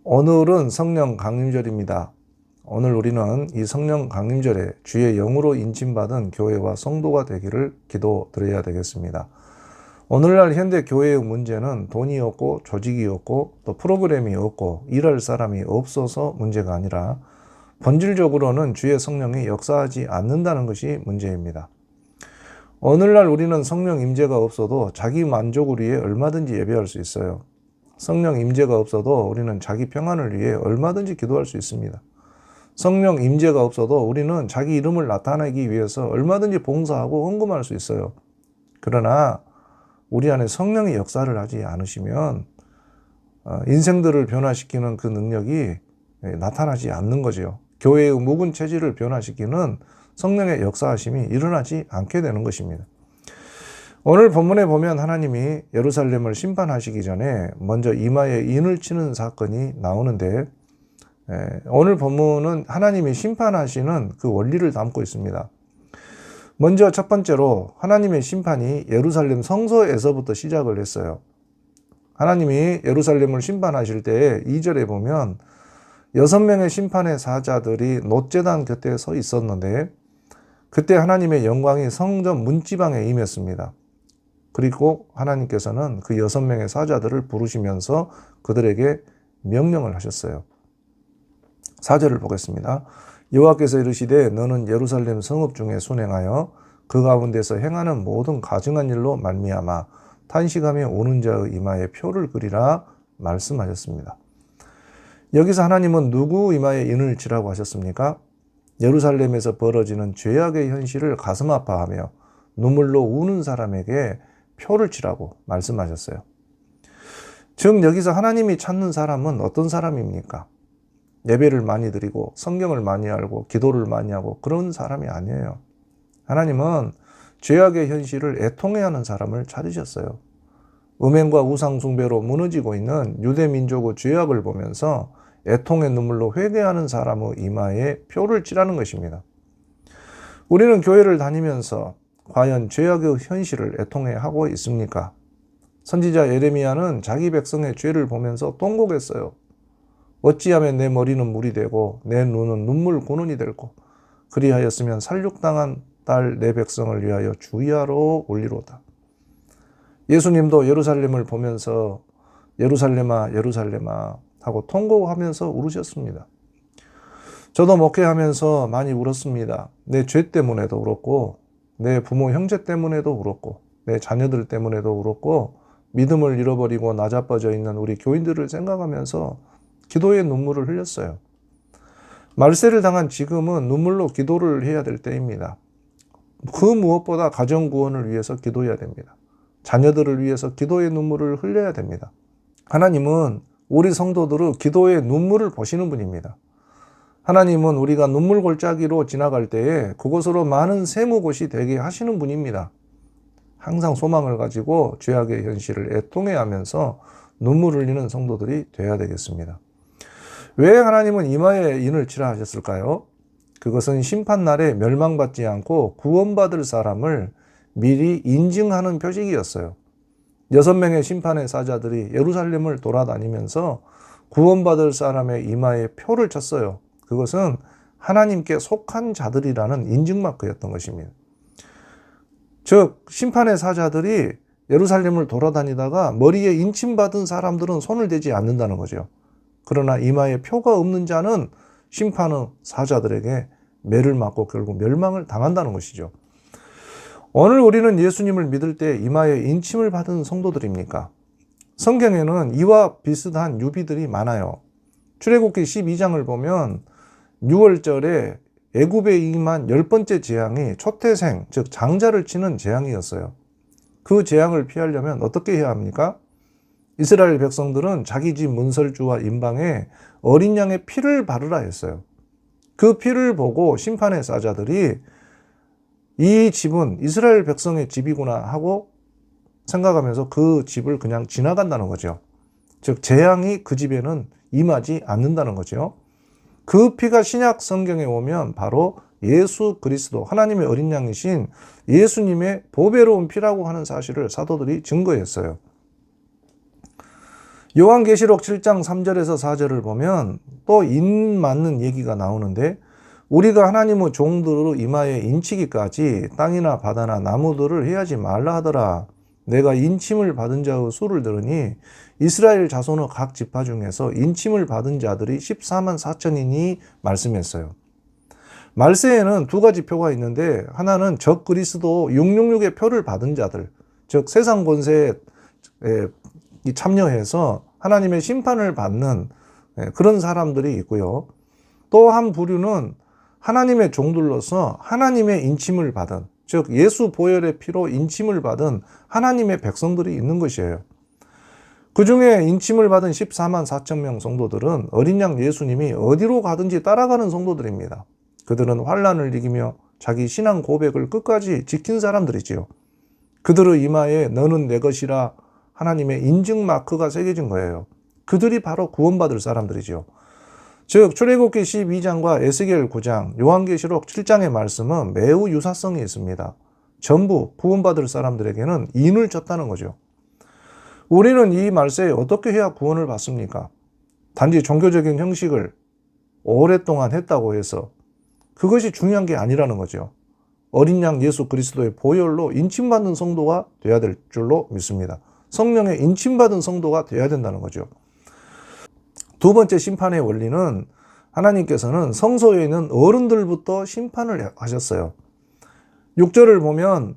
오늘은 성령 강림절입니다. 오늘 우리는 이 성령 강림절에 주의 영으로 인침받은 교회와 성도가 되기를 기도드려야 되겠습니다. 오늘날 현대 교회의 문제는 돈이 없고 조직이 없고 또 프로그램이 없고 일할 사람이 없어서 문제가 아니라 본질적으로는 주의 성령이 역사하지 않는다는 것이 문제입니다. 오늘날 우리는 성령 임재가 없어도 자기 만족을 위해 얼마든지 예배할 수 있어요. 성령 임재가 없어도 우리는 자기 평안을 위해 얼마든지 기도할 수 있습니다. 성령 임재가 없어도 우리는 자기 이름을 나타내기 위해서 얼마든지 봉사하고 헌금할 수 있어요. 그러나 우리 안에 성령이 역사를 하지 않으시면 인생들을 변화시키는 그 능력이 나타나지 않는 거죠. 교회의 묵은 체질을 변화시키는 성령의 역사하심이 일어나지 않게 되는 것입니다. 오늘 본문에 보면 하나님이 예루살렘을 심판하시기 전에 먼저 이마에 인을 치는 사건이 나오는데 오늘 본문은 하나님이 심판하시는 그 원리를 담고 있습니다. 먼저 첫 번째로 하나님의 심판이 예루살렘 성소에서부터 시작을 했어요. 하나님이 예루살렘을 심판하실 때 2절에 보면 6명의 심판의 사자들이 놋제단 곁에 서 있었는데 그때 하나님의 영광이 성전 문지방에 임했습니다. 그리고 하나님께서는 그 6명의 사자들을 부르시면서 그들에게 명령을 하셨어요. 4절을 보겠습니다. 여호와께서 이르시되 너는 예루살렘 성읍 중에 순행하여 그 가운데서 행하는 모든 가증한 일로 말미암아 탄식하며 오는 자의 이마에 표를 그리라 말씀하셨습니다. 여기서 하나님은 누구 이마에 인을 치라고 하셨습니까? 예루살렘에서 벌어지는 죄악의 현실을 가슴 아파하며 눈물로 우는 사람에게 표를 치라고 말씀하셨어요. 즉 여기서 하나님이 찾는 사람은 어떤 사람입니까? 예배를 많이 드리고 성경을 많이 알고 기도를 많이 하고 그런 사람이 아니에요. 하나님은 죄악의 현실을 애통해하는 사람을 찾으셨어요. 음행과 우상 숭배로 무너지고 있는 유대 민족의 죄악을 보면서 애통의 눈물로 회개하는 사람의 이마에 표를 칠하는 것입니다. 우리는 교회를 다니면서 과연 죄악의 현실을 애통해하고 있습니까? 선지자 예레미야는 자기 백성의 죄를 보면서 통곡했어요. 어찌하면 내 머리는 물이 되고 내 눈은 눈물 군원이 될고 그리하였으면 살육당한 딸 내 백성을 위하여 주의하러 올리로다. 예수님도 예루살렘을 보면서 예루살렘아 예루살렘아 하고 통곡하면서 울으셨습니다. 저도 목회하면서 많이 울었습니다. 내 죄 때문에도 울었고 내 부모 형제 때문에도 울었고 내 자녀들 때문에도 울었고 믿음을 잃어버리고 나자빠져 있는 우리 교인들을 생각하면서 기도의 눈물을 흘렸어요. 말세를 당한 지금은 눈물로 기도를 해야 될 때입니다. 그 무엇보다 가정 구원을 위해서 기도해야 됩니다. 자녀들을 위해서 기도의 눈물을 흘려야 됩니다. 하나님은 우리 성도들의 기도의 눈물을 보시는 분입니다. 하나님은 우리가 눈물 골짜기로 지나갈 때에 그곳으로 많은 세무곳이 되게 하시는 분입니다. 항상 소망을 가지고 죄악의 현실을 애통해하면서 눈물 흘리는 성도들이 되어야 되겠습니다. 왜 하나님은 이마에 인을 치라 하셨을까요? 그것은 심판날에 멸망받지 않고 구원받을 사람을 미리 인증하는 표식이었어요. 6명의 심판의 사자들이 예루살렘을 돌아다니면서 구원받을 사람의 이마에 표를 쳤어요. 그것은 하나님께 속한 자들이라는 인증마크였던 것입니다. 즉 심판의 사자들이 예루살렘을 돌아다니다가 머리에 인침받은 사람들은 손을 대지 않는다는 거죠. 그러나 이마에 표가 없는 자는 심판의 사자들에게 매를 맞고 결국 멸망을 당한다는 것이죠. 오늘 우리는 예수님을 믿을 때 이마에 인침을 받은 성도들입니까? 성경에는 이와 비슷한 유비들이 많아요. 출애굽기 12장을 보면 6월절에 애굽에 임한 10번째 재앙이 초태생, 즉 장자를 치는 재앙이었어요. 그 재앙을 피하려면 어떻게 해야 합니까? 이스라엘 백성들은 자기 집 문설주와 임방에 어린 양의 피를 바르라 했어요. 그 피를 보고 심판의 사자들이 이 집은 이스라엘 백성의 집이구나 하고 생각하면서 그 집을 그냥 지나간다는 거죠. 즉 재앙이 그 집에는 임하지 않는다는 거죠. 그 피가 신약 성경에 오면 바로 예수 그리스도 하나님의 어린 양이신 예수님의 보배로운 피라고 하는 사실을 사도들이 증거했어요. 요한계시록 7장 3절에서 4절을 보면 또 인 맞는 얘기가 나오는데, 우리가 하나님의 종들로 이마에 인치기까지 땅이나 바다나 나무들을 해하지 말라 하더라. 내가 인침을 받은 자의 수를 들으니 이스라엘 자손의 각 지파 중에서 인침을 받은 자들이 14만 4천이니 말씀했어요. 말세에는 두 가지 표가 있는데, 하나는 적 그리스도 666의 표를 받은 자들, 즉 세상 권세에 참여해서 하나님의 심판을 받는 그런 사람들이 있고요. 또 한 부류는 하나님의 종들로서 하나님의 인침을 받은, 즉 예수 보혈의 피로 인침을 받은 하나님의 백성들이 있는 것이에요. 그 중에 인침을 받은 14만 4천 명 성도들은 어린 양 예수님이 어디로 가든지 따라가는 성도들입니다. 그들은 환난을 이기며 자기 신앙 고백을 끝까지 지킨 사람들이지요. 그들의 이마에 너는 내 것이라 하나님의 인증 마크가 새겨진 거예요. 그들이 바로 구원받을 사람들이지요. 즉 출애굽기 12장과 에스겔 9장, 요한계시록 7장의 말씀은 매우 유사성이 있습니다. 전부 구원받을 사람들에게는 인을 줬다는 거죠. 우리는 이 말세에 어떻게 해야 구원을 받습니까? 단지 종교적인 형식을 오랫동안 했다고 해서 그것이 중요한 게 아니라는 거죠. 어린 양 예수 그리스도의 보혈로 인침받는 성도가 돼야 될 줄로 믿습니다. 성령의 인침받은 성도가 돼야 된다는 거죠. 두 번째 심판의 원리는, 하나님께서는 성소에 있는 어른들부터 심판을 하셨어요. 6절을 보면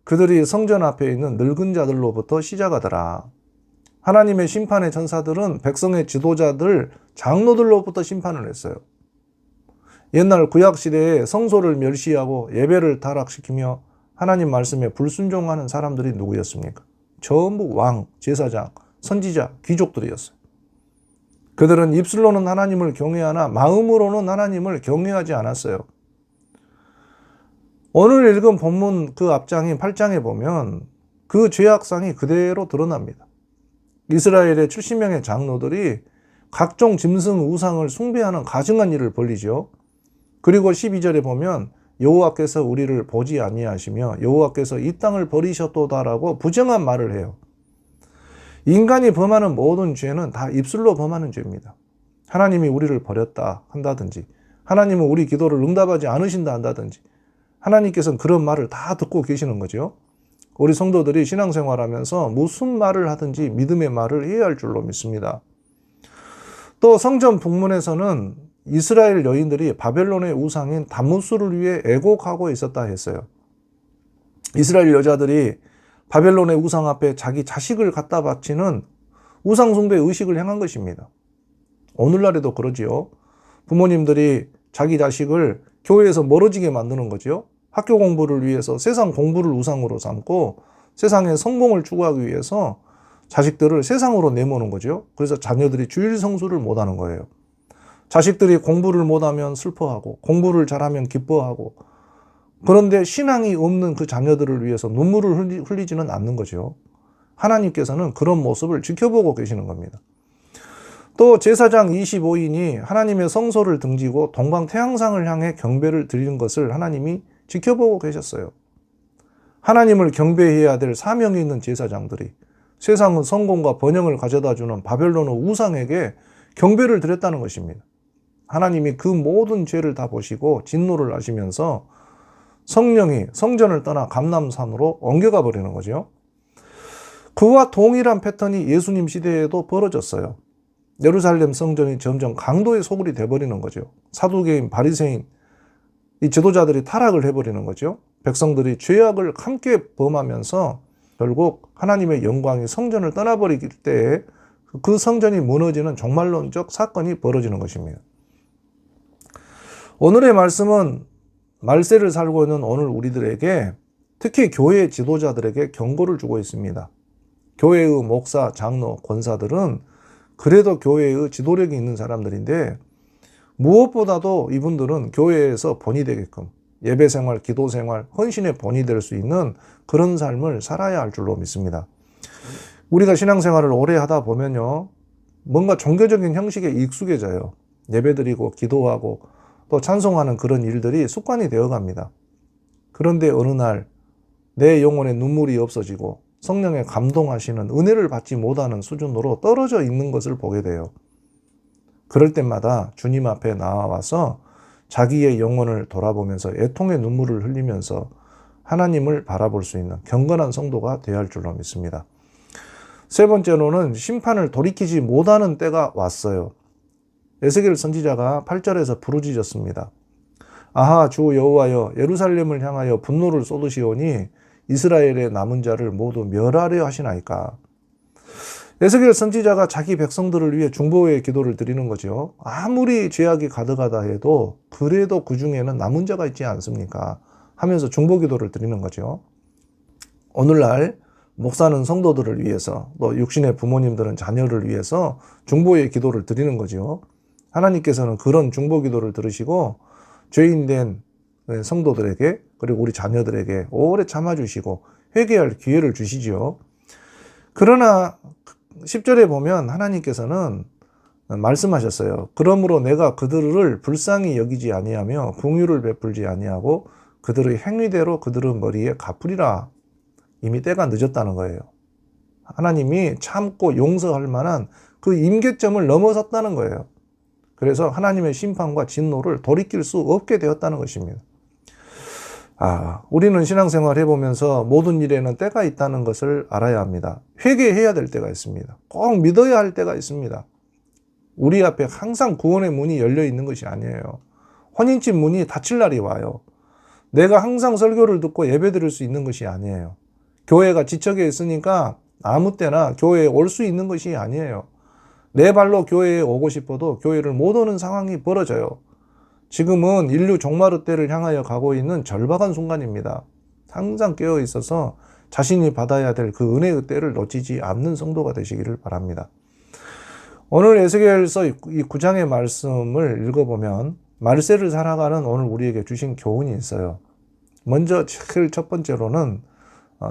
그들이 성전 앞에 있는 늙은 자들로부터 시작하더라. 하나님의 심판의 천사들은 백성의 지도자들, 장로들로부터 심판을 했어요. 옛날 구약시대에 성소를 멸시하고 예배를 타락시키며 하나님 말씀에 불순종하는 사람들이 누구였습니까? 전부 왕, 제사장, 선지자, 귀족들이었어요. 그들은 입술로는 하나님을 경외하나 마음으로는 하나님을 경외하지 않았어요. 오늘 읽은 본문 그 앞장인 8장에 보면 그 죄악상이 그대로 드러납니다. 이스라엘의 70명의 장로들이 각종 짐승 우상을 숭배하는 가증한 일을 벌이죠. 그리고 12절에 보면 여호와께서 우리를 보지 아니하시며 여호와께서 이 땅을 버리셨도다라고 부정한 말을 해요. 인간이 범하는 모든 죄는 다 입술로 범하는 죄입니다. 하나님이 우리를 버렸다 한다든지, 하나님은 우리 기도를 응답하지 않으신다 한다든지, 하나님께서는 그런 말을 다 듣고 계시는 거죠. 우리 성도들이 신앙생활하면서 무슨 말을 하든지 믿음의 말을 해야 할 줄로 믿습니다. 또 성전 북문에서는 이스라엘 여인들이 바벨론의 우상인 담무스를 위해 애곡하고 있었다 했어요. 이스라엘 여자들이 바벨론의 우상 앞에 자기 자식을 갖다 바치는 우상 숭배 의식을 행한 것입니다. 오늘날에도 그러지요. 부모님들이 자기 자식을 교회에서 멀어지게 만드는 거죠. 학교 공부를 위해서 세상 공부를 우상으로 삼고 세상의 성공을 추구하기 위해서 자식들을 세상으로 내모는 거죠. 그래서 자녀들이 주일 성수를 못하는 거예요. 자식들이 공부를 못하면 슬퍼하고 공부를 잘하면 기뻐하고, 그런데 신앙이 없는 그 자녀들을 위해서 눈물을 흘리지는 않는 거죠. 하나님께서는 그런 모습을 지켜보고 계시는 겁니다. 또 제사장 25인이 하나님의 성소를 등지고 동방태양상을 향해 경배를 드리는 것을 하나님이 지켜보고 계셨어요. 하나님을 경배해야 될 사명이 있는 제사장들이 세상의 성공과 번영을 가져다주는 바벨론의 우상에게 경배를 드렸다는 것입니다. 하나님이 그 모든 죄를 다 보시고 진노를 하시면서 성령이 성전을 떠나 감람산으로 옮겨가 버리는 거죠. 그와 동일한 패턴이 예수님 시대에도 벌어졌어요. 예루살렘 성전이 점점 강도의 소굴이 돼버리는 거죠. 사두개인, 바리새인, 이 지도자들이 타락을 해버리는 거죠. 백성들이 죄악을 함께 범하면서 결국 하나님의 영광이 성전을 떠나버리기 때에 그 성전이 무너지는 종말론적 사건이 벌어지는 것입니다. 오늘의 말씀은 말세를 살고 있는 오늘 우리들에게, 특히 교회 지도자들에게 경고를 주고 있습니다. 교회의 목사, 장로, 권사들은 그래도 교회의 지도력이 있는 사람들인데, 무엇보다도 이분들은 교회에서 본이 되게끔 예배생활, 기도생활, 헌신의 본이 될 수 있는 그런 삶을 살아야 할 줄로 믿습니다. 우리가 신앙생활을 오래 하다 보면요, 뭔가 종교적인 형식에 익숙해져요. 예배드리고 기도하고 또 찬송하는 그런 일들이 습관이 되어갑니다. 그런데 어느 날 내 영혼에 눈물이 없어지고 성령의 감동하시는 은혜를 받지 못하는 수준으로 떨어져 있는 것을 보게 돼요. 그럴 때마다 주님 앞에 나와서 자기의 영혼을 돌아보면서 애통의 눈물을 흘리면서 하나님을 바라볼 수 있는 경건한 성도가 되어야 할 줄로 믿습니다. 세 번째로는 심판을 돌이키지 못하는 때가 왔어요. 에스겔 선지자가 8절에서 부르짖었습니다. 아하, 주 여호와여, 예루살렘을 향하여 분노를 쏟으시오니 이스라엘의 남은 자를 모두 멸하려 하시나이까. 에스겔 선지자가 자기 백성들을 위해 중보의 기도를 드리는 거죠. 아무리 죄악이 가득하다 해도 그래도 그 중에는 남은 자가 있지 않습니까? 하면서 중보 기도를 드리는 거죠. 오늘날 목사는 성도들을 위해서, 또 육신의 부모님들은 자녀를 위해서 중보의 기도를 드리는 거죠. 하나님께서는 그런 중보 기도를 들으시고 죄인된 성도들에게, 그리고 우리 자녀들에게 오래 참아주시고 회개할 기회를 주시죠. 그러나 10절에 보면 하나님께서는 말씀하셨어요. 그러므로 내가 그들을 불쌍히 여기지 아니하며 긍휼을 베풀지 아니하고 그들의 행위대로 그들의 머리에 갚으리라. 이미 때가 늦었다는 거예요. 하나님이 참고 용서할 만한 그 임계점을 넘어섰다는 거예요. 그래서 하나님의 심판과 진노를 돌이킬 수 없게 되었다는 것입니다. 우리는 신앙생활 해보면서 모든 일에는 때가 있다는 것을 알아야 합니다. 회개해야 될 때가 있습니다. 꼭 믿어야 할 때가 있습니다. 우리 앞에 항상 구원의 문이 열려 있는 것이 아니에요. 혼인집 문이 닫힐 날이 와요. 내가 항상 설교를 듣고 예배 드릴 수 있는 것이 아니에요. 교회가 지척에 있으니까 아무 때나 교회에 올 수 있는 것이 아니에요. 내 발로 교회에 오고 싶어도 교회를 못 오는 상황이 벌어져요. 지금은 인류 종말의 때를 향하여 가고 있는 절박한 순간입니다. 항상 깨어 있어서 자신이 받아야 될 그 은혜의 때를 놓치지 않는 성도가 되시기를 바랍니다. 오늘 에스겔서 이 9장의 말씀을 읽어보면 말세를 살아가는 오늘 우리에게 주신 교훈이 있어요. 먼저 제일 첫 번째로는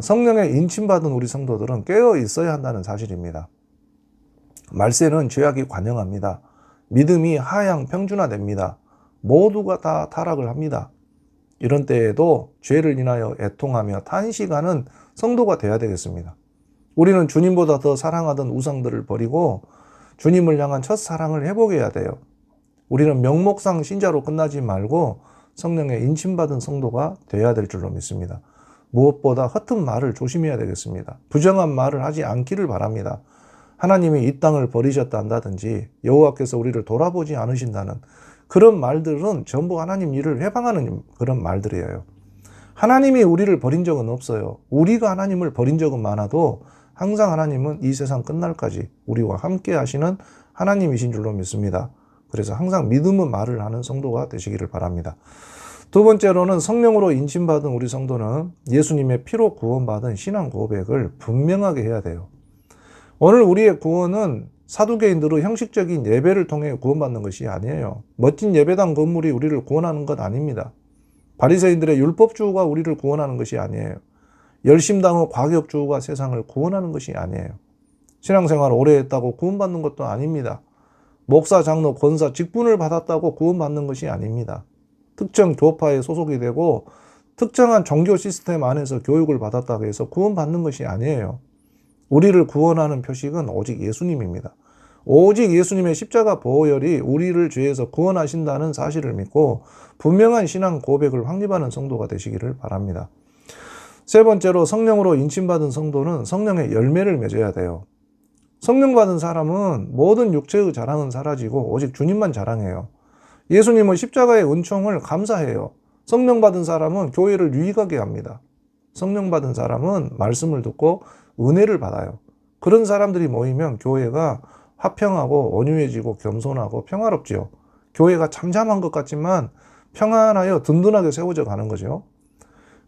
성령의 인침받은 우리 성도들은 깨어 있어야 한다는 사실입니다. 말세는 죄악이 관영합니다. 믿음이 하향 평준화됩니다. 모두가 다 타락을 합니다. 이런 때에도 죄를 인하여 애통하며 탄식하는 성도가 되어야 되겠습니다. 우리는 주님보다 더 사랑하던 우상들을 버리고 주님을 향한 첫사랑을 회복해야 돼요. 우리는 명목상 신자로 끝나지 말고 성령의 인침받은 성도가 되어야 될 줄로 믿습니다. 무엇보다 허튼 말을 조심해야 되겠습니다. 부정한 말을 하지 않기를 바랍니다. 하나님이 이 땅을 버리셨다 한다든지 여호와께서 우리를 돌아보지 않으신다는 그런 말들은 전부 하나님 일을 회방하는 그런 말들이에요. 하나님이 우리를 버린 적은 없어요. 우리가 하나님을 버린 적은 많아도 항상 하나님은 이 세상 끝날까지 우리와 함께 하시는 하나님이신 줄로 믿습니다. 그래서 항상 믿음의 말을 하는 성도가 되시기를 바랍니다. 두 번째로는 성령으로 인침받은 우리 성도는 예수님의 피로 구원받은 신앙 고백을 분명하게 해야 돼요. 오늘 우리의 구원은 사두개인들의 형식적인 예배를 통해 구원받는 것이 아니에요. 멋진 예배당 건물이 우리를 구원하는 것 아닙니다. 바리새인들의 율법주의가 우리를 구원하는 것이 아니에요. 열심당의 과격주의가 세상을 구원하는 것이 아니에요. 신앙생활 오래 했다고 구원받는 것도 아닙니다. 목사, 장로, 권사, 직분을 받았다고 구원받는 것이 아닙니다. 특정 교파에 소속이 되고 특정한 종교 시스템 안에서 교육을 받았다고 해서 구원받는 것이 아니에요. 우리를 구원하는 표식은 오직 예수님입니다. 오직 예수님의 십자가 보혈이 우리를 죄에서 구원하신다는 사실을 믿고 분명한 신앙 고백을 확립하는 성도가 되시기를 바랍니다. 세 번째로 성령으로 인침받은 성도는 성령의 열매를 맺어야 돼요. 성령 받은 사람은 모든 육체의 자랑은 사라지고 오직 주님만 자랑해요. 예수님은 십자가의 은총을 감사해요. 성령 받은 사람은 교회를 유익하게 합니다. 성령 받은 사람은 말씀을 듣고 은혜를 받아요. 그런 사람들이 모이면 교회가 화평하고 온유해지고 겸손하고 평화롭지요. 교회가 잠잠한 것 같지만 평안하여 든든하게 세워져 가는 거죠.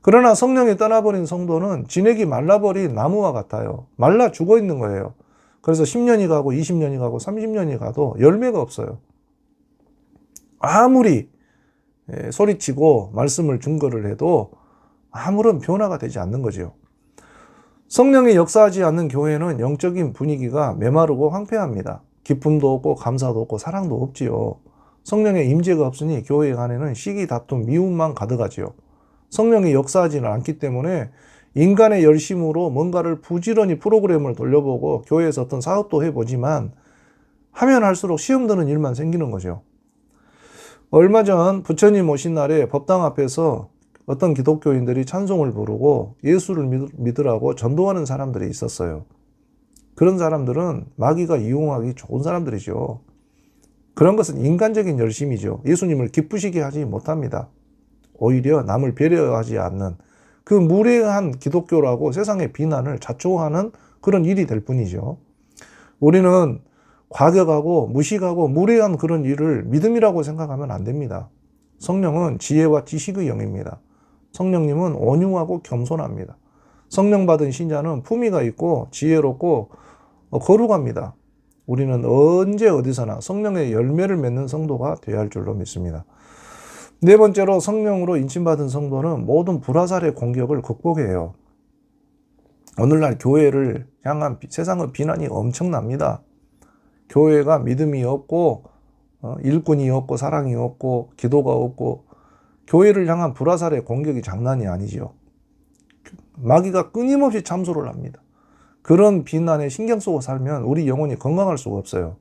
그러나 성령이 떠나버린 성도는 진액이 말라버린 나무와 같아요. 말라 죽어 있는 거예요. 그래서 10년이 가고 20년이 가고 30년이 가도 열매가 없어요. 아무리 소리치고 말씀을 증거를 해도 아무런 변화가 되지 않는 거죠. 성령이 역사하지 않는 교회는 영적인 분위기가 메마르고 황폐합니다. 기쁨도 없고 감사도 없고 사랑도 없지요. 성령의 임재가 없으니 교회 안에는 시기, 다툼, 미움만 가득하지요. 성령이 역사하지는 않기 때문에 인간의 열심으로 뭔가를 부지런히 프로그램을 돌려보고 교회에서 어떤 사업도 해보지만 하면 할수록 시험 드는 일만 생기는 거죠. 얼마 전 부처님 오신 날에 법당 앞에서 어떤 기독교인들이 찬송을 부르고 예수를 믿으라고 전도하는 사람들이 있었어요. 그런 사람들은 마귀가 이용하기 좋은 사람들이죠. 그런 것은 인간적인 열심이죠. 예수님을 기쁘시게 하지 못합니다. 오히려 남을 배려하지 않는 그 무례한 기독교라고 세상의 비난을 자초하는 그런 일이 될 뿐이죠. 우리는 과격하고 무식하고 무례한 그런 일을 믿음이라고 생각하면 안 됩니다. 성령은 지혜와 지식의 영입니다. 성령님은 온유하고 겸손합니다. 성령 받은 신자는 품위가 있고 지혜롭고 거룩합니다. 우리는 언제 어디서나 성령의 열매를 맺는 성도가 되어야 할 줄로 믿습니다. 네 번째로 성령으로 인침받은 성도는 모든 불화살의 공격을 극복해요. 오늘날 교회를 향한 세상의 비난이 엄청납니다. 교회가 믿음이 없고 일꾼이 없고 사랑이 없고 기도가 없고 교회를 향한 불화살의 공격이 장난이 아니죠. 마귀가 끊임없이 참소를 합니다. 그런 비난에 신경 쓰고 살면 우리 영혼이 건강할 수가 없어요.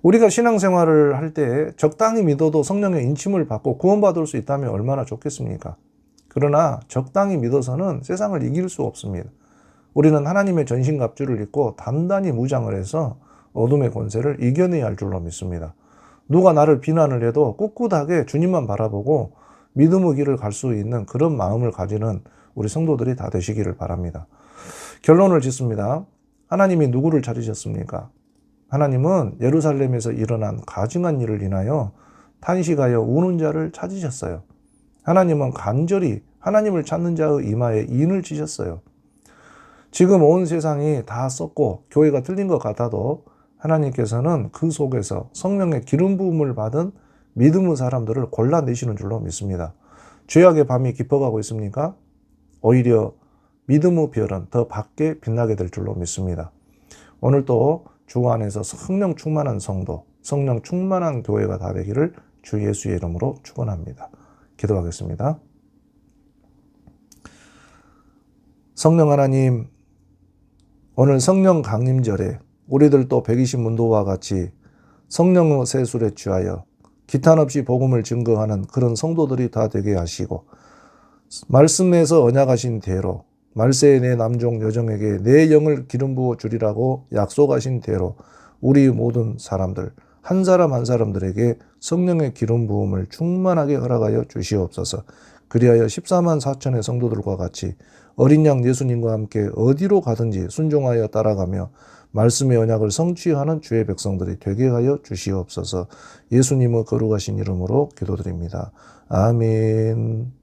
우리가 신앙생활을 할 때 적당히 믿어도 성령의 인침을 받고 구원받을 수 있다면 얼마나 좋겠습니까? 그러나 적당히 믿어서는 세상을 이길 수 없습니다. 우리는 하나님의 전신갑주를 입고 단단히 무장을 해서 어둠의 권세를 이겨내야 할 줄로 믿습니다. 누가 나를 비난을 해도 꿋꿋하게 주님만 바라보고 믿음의 길을 갈 수 있는 그런 마음을 가지는 우리 성도들이 다 되시기를 바랍니다. 결론을 짓습니다. 하나님이 누구를 찾으셨습니까? 하나님은 예루살렘에서 일어난 가증한 일을 인하여 탄식하여 우는 자를 찾으셨어요. 하나님은 간절히 하나님을 찾는 자의 이마에 인을 치셨어요. 지금 온 세상이 다 썩고 교회가 틀린 것 같아도 하나님께서는 그 속에서 성령의 기름 부음을 받은 믿음의 사람들을 골라내시는 줄로 믿습니다. 죄악의 밤이 깊어가고 있습니까? 오히려 믿음의 별은 더 밝게 빛나게 될 줄로 믿습니다. 오늘도 주 안에서 성령 충만한 성도, 성령 충만한 교회가 다 되기를 주 예수의 이름으로 축원합니다. 기도하겠습니다. 성령 하나님, 오늘 성령 강림절에 우리들도 120문도와 같이 성령의 세술에 취하여 기탄 없이 복음을 증거하는 그런 성도들이 다 되게 하시고, 말씀에서 언약하신 대로 말세의 내 남종 여종에게 내 영을 기름 부어 주리라고 약속하신 대로 우리 모든 사람들 한 사람 한 사람들에게 성령의 기름 부음을 충만하게 허락하여 주시옵소서. 그리하여 14만 4천의 성도들과 같이 어린 양 예수님과 함께 어디로 가든지 순종하여 따라가며 말씀의 언약을 성취하는 주의 백성들이 되게 하여 주시옵소서. 예수님의 거룩하신 이름으로 기도드립니다. 아멘.